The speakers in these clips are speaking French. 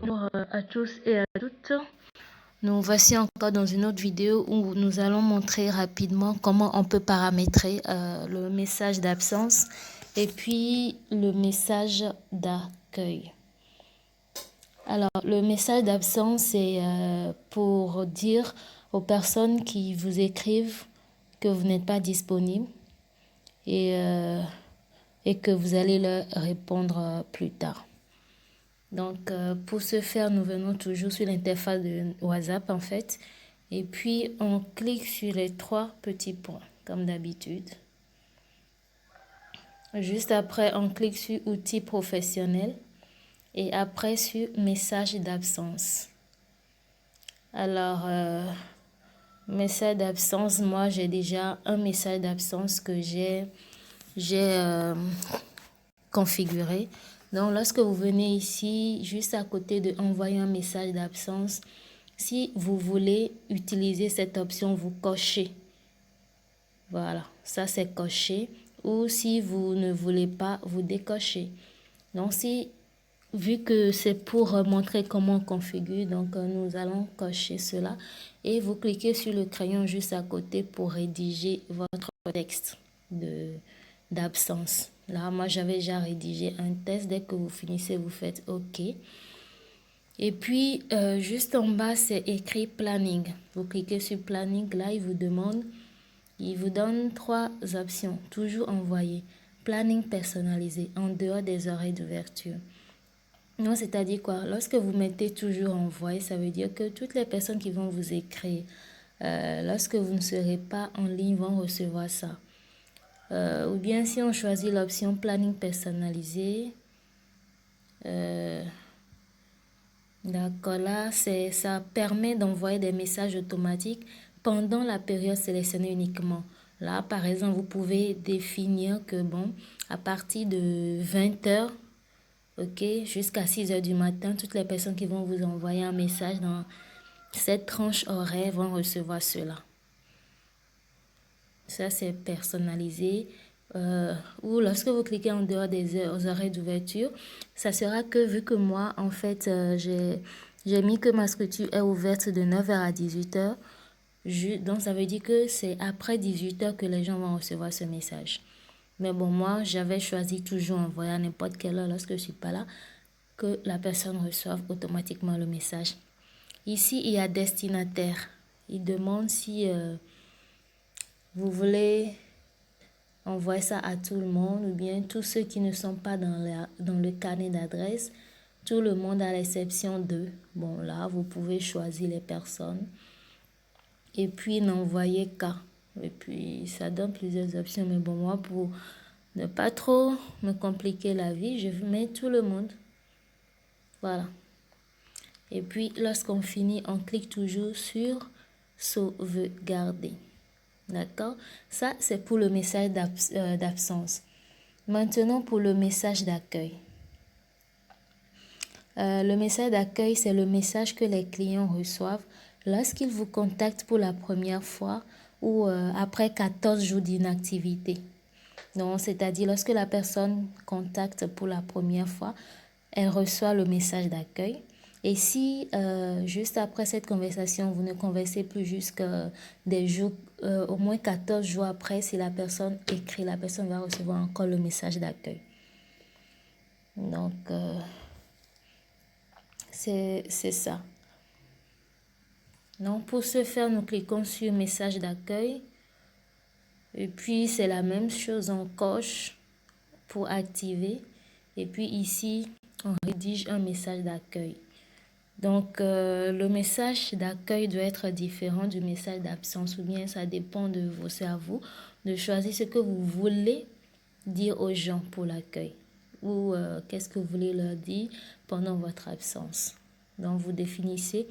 Bonjour à tous et à toutes. Nous voici encore dans une autre vidéo où nous allons montrer rapidement comment on peut paramétrer le message d'absence et puis le message d'accueil. Alors, le message d'absence, c'est pour dire aux personnes qui vous écrivent que vous n'êtes pas disponible et que vous allez leur répondre plus tard. Donc, pour ce faire, nous venons toujours sur l'interface de WhatsApp, en fait. Et puis, on clique sur les trois petits points, comme d'habitude. Juste après, on clique sur Outils professionnels. Et après, sur Message d'absence. Alors, message d'absence, moi, j'ai déjà un message d'absence que j'ai configuré. Donc, lorsque vous venez ici, juste à côté de envoyer un message d'absence, si vous voulez utiliser cette option, vous cochez. Voilà, ça c'est coché. Ou si vous ne voulez pas, vous décochez. Donc, vu que c'est pour montrer comment on configure, donc nous allons cocher cela. Et vous cliquez sur le crayon juste à côté pour rédiger votre texte d'absence. Là, moi, j'avais déjà rédigé un texte. Dès que vous finissez, vous faites OK. Et puis, juste en bas, c'est écrit planning. Vous cliquez sur planning. Là, il vous donne trois options. Toujours envoyer. Planning personnalisé en dehors des horaires d'ouverture. Non, c'est-à-dire quoi? Lorsque vous mettez toujours envoyer, ça veut dire que toutes les personnes qui vont vous écrire, lorsque vous ne serez pas en ligne, vont recevoir ça. Ou bien si on choisit l'option planning personnalisé, d'accord, là, ça permet d'envoyer des messages automatiques pendant la période sélectionnée uniquement. Là, par exemple, vous pouvez définir que, bon, à partir de 20h, ok, jusqu'à 6h du matin, toutes les personnes qui vont vous envoyer un message dans cette tranche horaire vont recevoir cela. Ça, c'est personnalisé. Ou lorsque vous cliquez en dehors des horaires d'ouverture, ça sera que vu que moi, en fait, j'ai mis que ma structure est ouverte de 9h à 18h. Donc, ça veut dire que c'est après 18h que les gens vont recevoir ce message. Mais bon, moi, j'avais choisi toujours envoyer à n'importe quelle heure lorsque je ne suis pas là, que la personne reçoive automatiquement le message. Ici, il y a destinataire. Il demande si vous voulez envoyer ça à tout le monde ou bien tous ceux qui ne sont pas dans le carnet d'adresse. Tout le monde à l'exception de. Bon, là, vous pouvez choisir les personnes. Et puis, n'envoyer qu'à. Et puis, ça donne plusieurs options. Mais bon, moi, pour ne pas trop me compliquer la vie, je mets tout le monde. Voilà. Et puis, lorsqu'on finit, on clique toujours sur sauvegarder. D'accord? Ça, c'est pour le message d'absence. Maintenant, pour le message d'accueil. Le message d'accueil, c'est le message que les clients reçoivent lorsqu'ils vous contactent pour la première fois ou après 14 jours d'inactivité. Donc, c'est-à-dire lorsque la personne contacte pour la première fois, elle reçoit le message d'accueil. Et si juste après cette conversation, vous ne conversez plus jusqu'à des jours, au moins 14 jours après, si la personne écrit, la personne va recevoir encore le message d'accueil. Donc, c'est ça. Donc, pour ce faire, nous cliquons sur message d'accueil. Et puis, c'est la même chose, on coche pour activer. Et puis ici, on rédige un message d'accueil. Donc, le message d'accueil doit être différent du message d'absence ou bien ça dépend de vos cerveaux de choisir ce que vous voulez dire aux gens pour l'accueil ou qu'est-ce que vous voulez leur dire pendant votre absence. Donc, vous définissez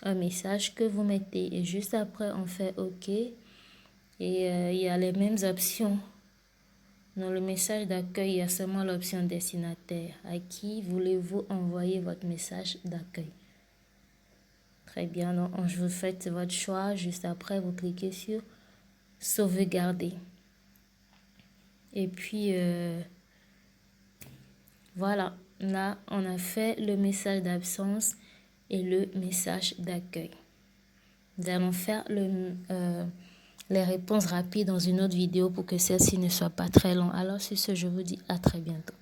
un message que vous mettez et juste après, on fait OK et il y a les mêmes options. Dans le message d'accueil, il y a seulement l'option destinataire. À qui voulez-vous envoyer votre message d'accueil? Très bien, donc vous faites votre choix. Juste après, vous cliquez sur sauvegarder. Et puis, voilà. là, on a fait le message d'absence et le message d'accueil. Nous allons faire les réponses rapides dans une autre vidéo pour que celle-ci ne soit pas très longue. Alors sur ce, je vous dis à très bientôt.